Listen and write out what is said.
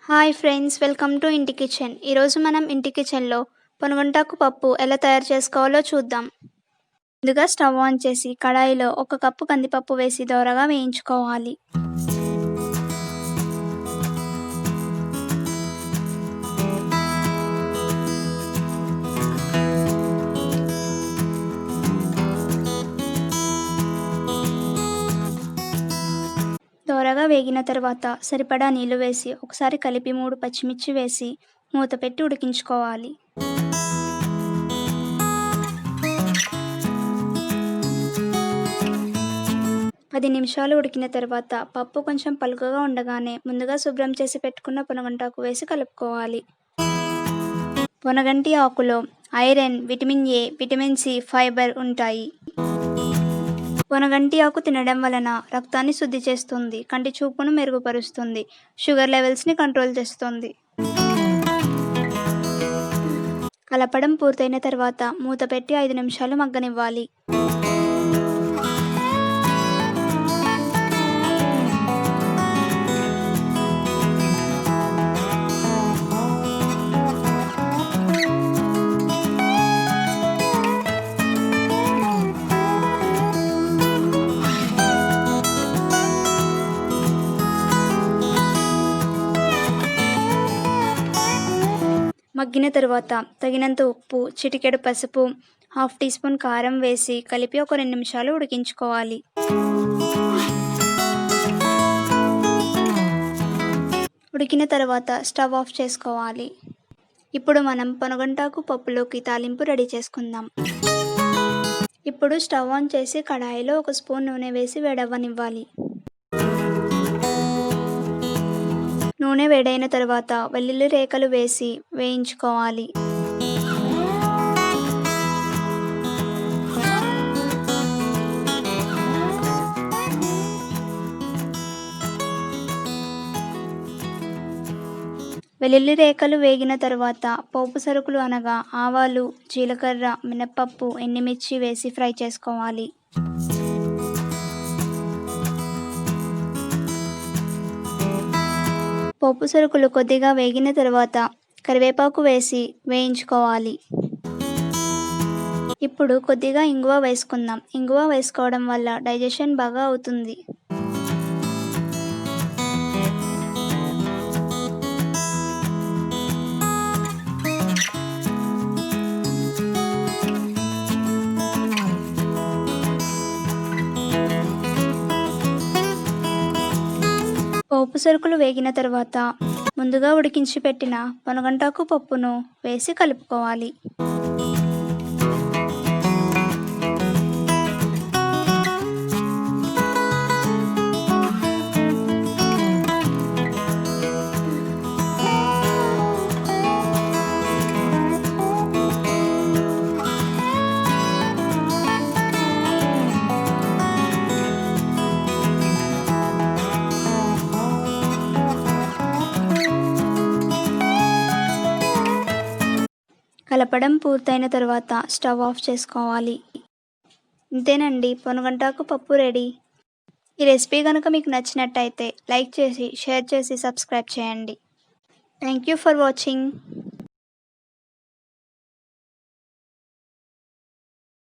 Hi friends, welcome to ఇంటి kitchen. ఈరోజు మనం ఇంటి కిచెన్లో పొనుగంటాకు పప్పు ఎలా తయారు చేసుకోవాలో చూద్దాం. ముందుగా స్టవ్ ఆన్ చేసి కడాయిలో 1 కప్పు కందిపప్పు వేసి దోరగా వేయించుకోవాలి. దోరగా వేగిన తర్వాత సరిపడా నీళ్లు వేసి ఒకసారి కలిపి 3 పచ్చిమిర్చి వేసి మూత పెట్టి ఉడికించుకోవాలి. పది నిమిషాలు ఉడికిన తర్వాత పప్పు కొంచెం పలుకుగా ఉండగానే ముందుగా శుభ్రం చేసి పెట్టుకున్న పొనగంటాకు వేసి కలుపుకోవాలి. పొనగంటి ఆకులో iron, vitamin A, vitamin C, fibre ఉంటాయి. పొనగంటి ఆకు తినడం వలన రక్తాన్ని శుద్ధి చేస్తుంది, కంటి చూపును మెరుగుపరుస్తుంది, షుగర్ లెవెల్స్ని కంట్రోల్ చేస్తుంది. కలపడం పూర్తయిన తర్వాత మూత పెట్టి 5 నిమిషాలు మగ్గనివ్వాలి. మగ్గిన తరువాత తగినంత ఉప్పు, చిటికెడు పసుపు, 1/2 టీ స్పూన్ కారం వేసి కలిపి ఒక 2 నిమిషాలు ఉడికించుకోవాలి. ఉడికిన తర్వాత స్టవ్ ఆఫ్ చేసుకోవాలి. ఇప్పుడు మనం పొనగంటాకు పప్పులోకి తాలింపు రెడీ చేసుకుందాం. ఇప్పుడు స్టవ్ ఆన్ చేసి కడాయిలో 1 స్పూన్ నూనె వేసి వేడవ్వనివ్వాలి. నూనె వేడైన తర్వాత వెల్లుల్లి రేఖలు వేసి వేయించుకోవాలి. వెల్లుల్లి రేఖలు వేగిన తర్వాత పోపు సరుకులు అనగా ఆవాలు, జీలకర్ర, మినపప్పు, ఎండుమిర్చి వేసి ఫ్రై చేసుకోవాలి. పోపు సరుకులు కొద్దిగా వేగిన తర్వాత కరివేపాకు వేసి వేయించుకోవాలి. ఇప్పుడు కొద్దిగా ఇంగువ వేసుకుందాం. ఇంగువ వేసుకోవడం వల్ల డైజెషన్ బాగా అవుతుంది. పోపు సరుకులు వేగిన తర్వాత ముందుగా ఉడికించి పెట్టిన పొనగంటాకు పప్పును వేసి కలుపుకోవాలి. కలపడం పూర్తయిన తర్వాత స్టవ్ ఆఫ్ చేసుకోవాలి. ఇంతేనండి, పొనగంటాకు పప్పు రెడీ. ఈ రెసిపీ కనుక మీకు నచ్చినట్టయితే లైక్ చేసి, షేర్ చేసి, సబ్స్క్రైబ్ చేయండి. Thank you for watching.